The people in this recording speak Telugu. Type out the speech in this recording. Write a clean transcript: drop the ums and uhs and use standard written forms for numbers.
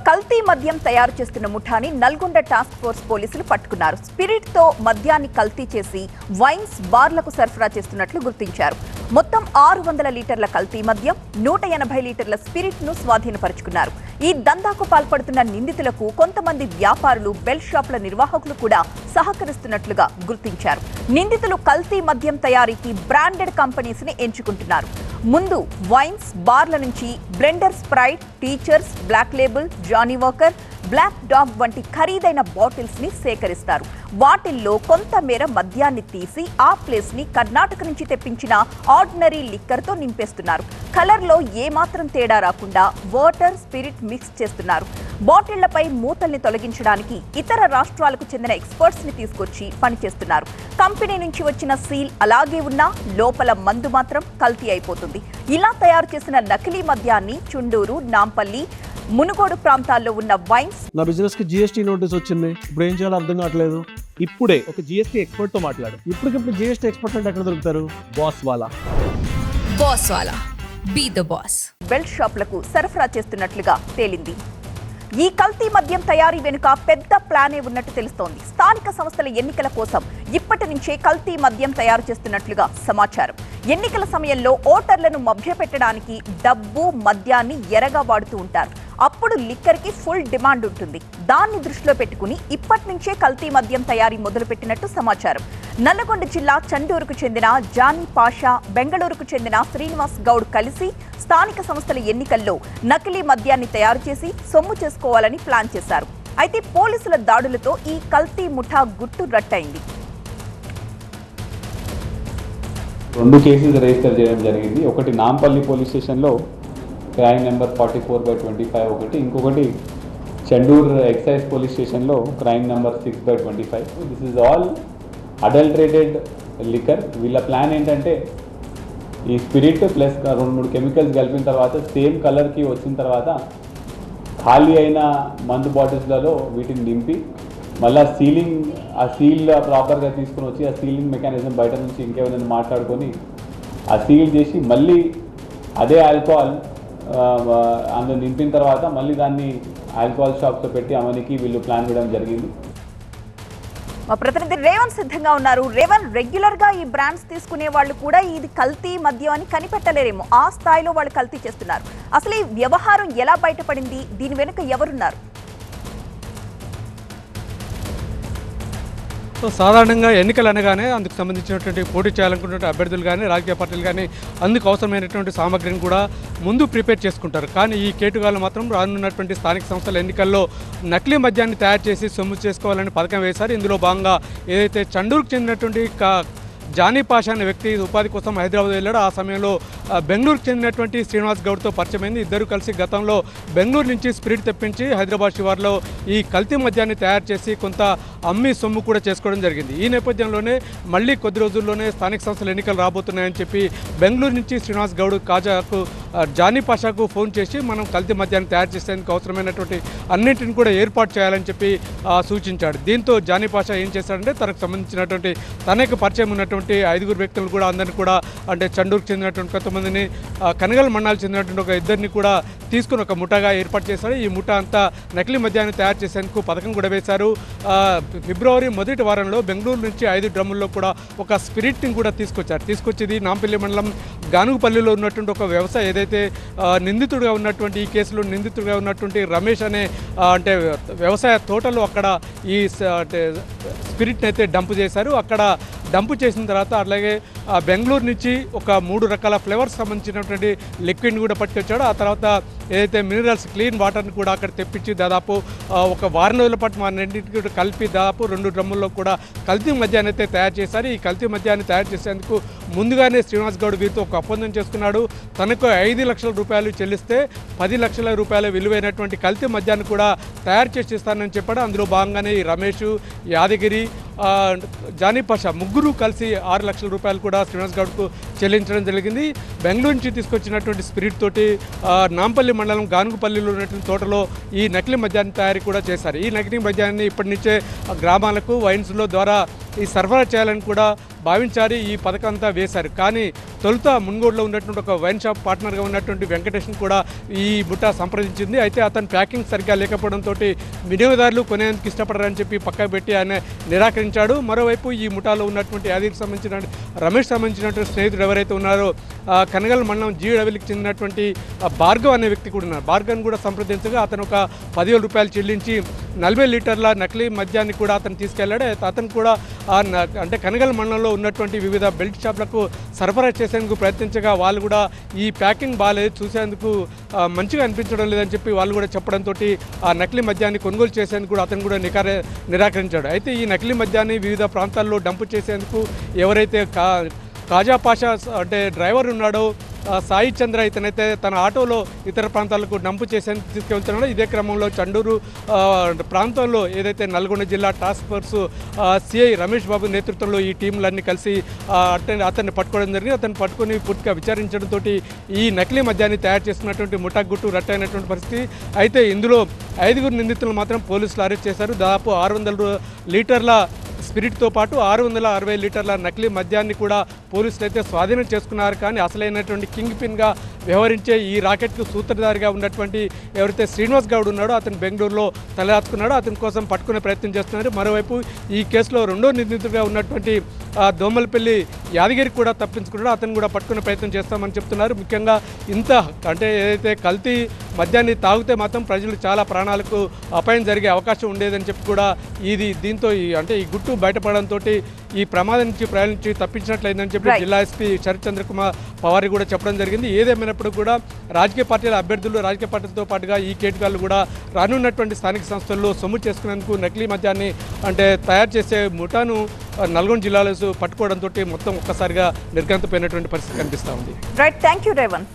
కల్తీ మద్యం తయారు చేస్తున్న ముఠాని నల్గొండ టాస్క్ ఫోర్స్ పోలీసులు పట్టుకున్నారు. స్పిరిట్ తో మద్యాన్ని కల్తీ చేసి వైన్స్ బార్లకు సరఫరా చేస్తున్నట్లు గుర్తించారు. మొత్తం 600 లీటర్ల కల్తీ మద్యం, 180 లీటర్ల స్పిరిట్ ను స్వాధీనపరుచుకున్నారు. ఈ దందాకు పాల్పడుతున్న నిందితులకు కొంతమంది వ్యాపారులు, బెల్ షాపుల నిర్వాహకులు కూడా సహకరిస్తున్నట్లుగా గుర్తించారు. నిందితులు కల్తీ మద్యం తయారీకి బ్రాండెడ్ కంపెనీస్ ని ఎంచుకుంటున్నారు. ముందు వైన్స్ బార్ల నుంచి Blender, Sprite, Teacher's, Black Label, Johnnie Walker, Black Dog వంటి ఖరీదైన బాటిల్స్ ని సేకరిస్తారు. వాటిల్లో కొంత మేర మద్యాన్ని తీసి ఆ ప్లేస్ ని కర్ణాటక నుంచి తెప్పించిన ఆర్డినరీ లిక్కర్ తో నింపేస్తున్నారు. కలర్ లో ఏమాత్రం తేడా రాకుండా వాటర్, స్పిరిట్ మిక్స్ చేస్తున్నారు. బాటిళ్లపై మూతల్ని తొలగించడానికి ఇతర రాష్ట్రాలకు చెందిన ఎక్స్పర్ట్స్ ని తీసుకొచ్చి పనిచేస్తున్నారు. కంపెనీ నుంచి వచ్చిన సీల్ అలాగే ఉన్నా లోపల మందు మాత్రం కల్తీ అయిపోతుంది. ఇలా తయారు చేసిన నకిలీ మద్యాన్ని చుండూరు, నాంపల్లి, మునుగోడు ప్రాంతాల్లో ఉన్న వైన్స్. నా బిజినెస్ కి జిఎస్టీ నోటీస్ వచ్చింది. ఇప్పుడు ఏం చేయాలో అర్థం కావట్లేదు. ఇప్పుడే ఒక జిఎస్టీ ఎక్స్పర్ట్ తో మాట్లాడు. ఇప్పటికిప్పుడు జిఎస్టీ ఎక్స్పర్ట్ అంటే ఎక్కడ దొరుకుతారు? బాస్ వాలా బీ ద బాస్ బెల్ షాపులకు సరఫరా చేస్తున్నట్లుగా తేలింది. ఈ కల్తీ మద్యం తయారీ వెనుక పెద్ద ప్లానే ఉన్నట్టు తెలుస్తోంది. స్థానిక సంస్థల ఎన్నికల కోసం ఇప్పటి నుంచే కల్తీ మద్యం తయారు చేస్తున్నట్లుగా సమాచారం. ఎన్నికల సమయంలో ఓటర్లను మభ్యపెట్టడానికి డబ్బు, మద్యాన్ని ఎరగా వాడుతూ ఉంటారు. అప్పుడు లిక్కర్ కి ఫుల్ డిమాండ్ ఉంటుంది. దాన్ని దృష్టిలో పెట్టుకుని ఇప్పటి నుంచే కల్తీ మద్యం తయారీ మొదలుపెట్టినట్టు సమాచారం. నల్లగొండ జిల్లా చండూరుకు చెందిన జానీ పాషా, బెంగళూరుకు చెందిన శ్రీనివాస్ గౌడ్ కలిసి స్థానిక సంస్థల ఎన్నికల్లో నకిలీ మద్యాన్ని తయారు చేసి సొమ్ము చేసుకోవాలని ప్లాన్ చేశారు. అయితే పోలీసుల దాడులతో ఈ కల్తీ ముఠా గుట్టు రట్టయింది. 2 కేసులు రిజిస్టర్ చేయడం జరిగింది. ఒకటి నాంపల్లి పోలీస్ స్టేషన్లో క్రైమ్ నెంబర్ 44/25 ఒకటి, ఇంకొకటి చండూర్ ఎక్సైజ్ పోలీస్ స్టేషన్లో crime number 6/25. This is all adulterated liquor. వీళ్ళ ప్లాన్ ఏంటంటే ఈ స్పిరిట్ ప్లస్ 2-3 కెమికల్స్ కలిపిన తర్వాత సేమ్ కలర్కి వచ్చిన తర్వాత ఖాళీ అయిన మందు బాటిల్స్లలో వీటిని నింపి మళ్ళీ ఆ సీల్ ప్రాపర్గా తీసుకుని వచ్చి ఆ సీలింగ్ మెకానిజం బయట నుంచి ఇంకేమైనా మాట్లాడుకొని ఆ సీల్ చేసి మళ్ళీ అదే ఆల్కహాల్ అందులో నింపిన తర్వాత మళ్ళీ దాన్ని ఆల్కహాల్ షాప్స్లో పెట్టి అమ్మనికి వీళ్ళు ప్లాన్ వేయడం జరిగింది. మా ప్రతినిధి రేవన్ సిద్ధంగా ఉన్నారు. రేవన్, రెగ్యులర్ గా ఈ బ్రాండ్స్ తీసుకునే వాళ్ళు కూడా ఇది కల్తీ మద్యం అని కనిపెట్టలేరేమో, ఆ స్థాయిలో వాళ్ళు కల్తీ చేస్తున్నారు. అసలు ఈ వ్యవహారం ఎలా బయటపడింది? దీని వెనుక ఎవరున్నారు? సాధారణంగా ఎన్నికలు అనగానే అందుకు సంబంధించినటువంటి పోటీ చేయాలనుకున్నటువంటి అభ్యర్థులు కానీ, రాజకీయ పార్టీలు కానీ అందుకు అవసరమైనటువంటి సామగ్రిని కూడా ముందు ప్రిపేర్ చేసుకుంటారు. కానీ ఈ కేటుగాలు మాత్రం రానున్నటువంటి స్థానిక సంస్థల ఎన్నికల్లో నకిలీ మద్యాన్ని తయారు చేసి సొమ్ము చేసుకోవాలని పథకం వేశారు. ఇందులో భాగంగా ఏదైతే చండూరుకు చెందినటువంటి జానీ పాషా అనే వ్యక్తి ఉపాధి కోసం హైదరాబాద్ వెళ్ళాడు. ఆ సమయంలో బెంగళూరుకు చెందినటువంటి శ్రీనివాస్ గౌడ్తో పరిచయమైంది. ఇద్దరు కలిసి గతంలో బెంగళూరు నుంచి స్పిరిట్ తెప్పించి హైదరాబాద్ శివార్లో ఈ కల్తీ మద్యాన్ని తయారు చేసి కొంత అమ్మి సొమ్ము కూడా చేసుకోవడం జరిగింది. ఈ నేపథ్యంలోనే మళ్ళీ కొద్ది రోజుల్లోనే స్థానిక సంస్థల ఎన్నికలు రాబోతున్నాయని చెప్పి బెంగళూరు నుంచి శ్రీనివాస్ గౌడ్ కాజాకు జానీ పాషాకు ఫోన్ చేసి మనం కల్తీ మద్యాన్ని తయారు చేసేందుకు అవసరమైనటువంటి అన్నింటిని కూడా ఏర్పాటు చేయాలని చెప్పి సూచించాడు. దీంతో జానీ పాషా ఏం చేశాడంటే తనకు సంబంధించినటువంటి తనకు పరిచయం ఉన్నటువంటి 5 వ్యక్తులు కూడా అందరినీ కూడా, అంటే చండూరుకు చెందినటువంటి కొంతమందిని, కనగల్ మండలాలు చెందినటువంటి ఒక 2 కూడా తీసుకుని ఒక ముఠాగా ఏర్పాటు చేశాడు. ఈ ముఠా అంతా నకిలీ మద్యాన్ని తయారు చేసేందుకు పథకం కూడా వేశారు. ఫిబ్రవరి మొదటి వారంలో బెంగళూరు నుంచి 5 డ్రమ్ముల్లో కూడా ఒక స్పిరిట్ని కూడా తీసుకొచ్చేది నాంపల్లి మండలం గానుగుపల్లిలో ఉన్నటువంటి ఒక వ్యవసాయ ఏదైతే నిందితుడిగా ఉన్నటువంటి ఈ కేసులో నిందితుడిగా ఉన్నటువంటి రమేష్ అనే అంటే వ్యవసాయ తోటలో అక్కడ ఈ స్పిరిట్ని అయితే డంప్ చేశారు. అక్కడ డంప్ చేసిన తర్వాత అలాగే బెంగళూరు నుంచి ఒక 3 రకాల ఫ్లేవర్స్ సంబంధించినటువంటి లిక్విడ్ని కూడా పట్టుకొచ్చాడు. ఆ తర్వాత ఏదైతే మినరల్స్, క్లీన్ వాటర్ని కూడా అక్కడ తెప్పించి దాదాపు ఒక వారం రోజుల పాటు మా రెండింటికి కూడా కలిపి దాదాపు 2 డ్రమ్ముల్లో కూడా కల్తీ మద్యాన్ని అయితే తయారు చేశారు. ఈ కల్తీ మద్యాన్ని తయారు చేసేందుకు ముందుగానే శ్రీనివాస్ గౌడ్ వీరితో ఒక ఒప్పందం చేసుకున్నాడు. తనకు 5 లక్షల రూపాయలు చెల్లిస్తే 10 లక్షల రూపాయల విలువైనటువంటి కల్తీ మద్యాన్ని కూడా తయారు చేసి ఇస్తానని చెప్పాడు. అందులో భాగంగానే ఈ రమేష్, యాదగిరి, జానీ పాషా ముగ్గురు కలిసి 6 లక్షల రూపాయలు కూడా శ్రీనివాస్ గౌడ్కు చెల్లించడం జరిగింది. బెంగళూరు నుంచి తీసుకొచ్చినటువంటి స్పిరిట్ తోటి నాంపల్లి మండలం గానుగుపల్లిలో ఉన్నటువంటి తోటలో ఈ నకిలీ మద్యాన్ని తయారీ కూడా చేశారు. ఈ నకిలీ మద్యాన్ని ఇప్పటి నుంచే గ్రామాలకు వైన్స్లో ద్వారా ఈ సరఫరా చేయాలని కూడా భావించారు, ఈ పథకం అంతా వేశారు. కానీ తొలుత మున్గోడులో ఉన్నటువంటి ఒక వైన్ షాప్ పార్ట్నర్గా ఉన్నటువంటి వెంకటేష్ను కూడా ఈ ముఠా సంప్రదించింది. అయితే అతను ప్యాకింగ్ సరిగ్గా లేకపోవడంతో వినియోగదారులు కొనేందుకు ఇష్టపడరని చెప్పి పక్కకు పెట్టి ఆయన నిరాకరించాడు. మరోవైపు ఈ ముఠాలో ఉన్నటువంటి యాదగిరికి సంబంధించిన రమేష్ సంబంధించినటువంటి స్నేహితుడు ఎవరైతే ఉన్నారో కనగల్ మండలం జీడవెల్లికి చెందినటువంటి భార్గవ్ అనే వ్యక్తి కూడా ఉన్నారు. భార్గవ్ని కూడా సంప్రదించగా అతను ఒక 10,000 రూపాయలు చెల్లించి 40 లీటర్ల నకిలీ మద్యాన్ని కూడా అతను తీసుకెళ్లాడు. అతను కూడా అంటే కనగల్ మండలంలో ఉన్నటువంటి వివిధ బెల్ట్ షాపులకు సరఫరా చేసేందుకు ప్రయత్నించగా వాళ్ళు కూడా ఈ ప్యాకింగ్ బాగాలేదు, చూసేందుకు మంచిగా అనిపించడం లేదని చెప్పి వాళ్ళు కూడా చెప్పడంతో ఆ నకిలీ మద్యాన్ని కొనుగోలు చేసేందుకు కూడా అతను కూడా నిరాకరించాడు. అయితే ఈ నకిలీ మద్యాన్ని వివిధ ప్రాంతాల్లో డంపు చేసేందుకు ఎవరైతే కాజా పాషా అంటే డ్రైవర్ ఉన్నాడో సాయి చంద్ర ఇతనైతే తన ఆటోలో ఇతర ప్రాంతాలకు డంపు చేసేందుకు తీసుకెళ్తున్నాడో ఇదే క్రమంలో చండూరు ప్రాంతంలో ఏదైతే నల్గొండ జిల్లా task force CI Ramesh Babu నేతృత్వంలో ఈ టీంలన్నీ కలిసి అతన్ని పట్టుకోవడం జరిగింది. అతన్ని పట్టుకొని పూర్తిగా విచారించడంతో ఈ నకిలీ మద్యాన్ని తయారు చేస్తున్నటువంటి ముఠా గుట్టు రట్టయినటువంటి పరిస్థితి. అయితే ఇందులో 5 నిందితులు మాత్రం పోలీసులు అరెస్ట్ చేశారు. దాదాపు 600 లీటర్ల స్పిరిట్తో పాటు 660 లీటర్ల నకిలీ మద్యాన్ని కూడా పోలీసులు అయితే స్వాధీనం చేసుకున్నారు. కానీ అసలైనటువంటి కింగ్ పిన్గా వ్యవహరించే ఈ రాకెట్కు సూత్రధారిగా ఉన్నటువంటి ఎవరైతే శ్రీనివాస్ గౌడ్ ఉన్నాడో అతను బెంగళూరులో తలదాచుకున్నాడో అతని కోసం పట్టుకునే ప్రయత్నం చేస్తున్నారు. మరోవైపు ఈ కేసులో 2వ నిందితుడిగా ఉన్నటువంటి దోమలపల్లి యాదగిరి కూడా తప్పించుకున్నాడో అతను కూడా పట్టుకునే ప్రయత్నం చేస్తామని చెప్తున్నారు. ముఖ్యంగా ఇంత అంటే ఏదైతే కల్తీ మద్యాన్ని తాగితే మాత్రం ప్రజలు చాలా ప్రాణాలకు అపాయం జరిగే అవకాశం ఉండేదని చెప్పి కూడా దీంతో ఈ గుట్టు బయటపడడంతో ఈ ప్రమాదం నుంచి ప్రయాణించి తప్పించినట్లయిందని చెప్పి జిల్లా ఎస్పీ శరత్ చంద్ర కుమార్ పవార్ కూడా చెప్పడం జరిగింది. ఏదేమైనప్పుడు కూడా రాజకీయ పార్టీల అభ్యర్థులు రాజకీయ పార్టీలతో పాటుగా ఈ కేటుగాళ్ళు కూడా రానున్నటువంటి స్థానిక సంస్థల్లో సొమ్ము చేసుకునేందుకు నకిలీ మద్యాన్ని తయారు చేసే ముఠాను నల్గొండ జిల్లాలో పట్టుకోవడంతో మొత్తం ఒక్కసారిగా నిర్గంతపోయినటువంటి పరిస్థితి కనిపిస్తూ ఉంది. Right, thank you Revanth.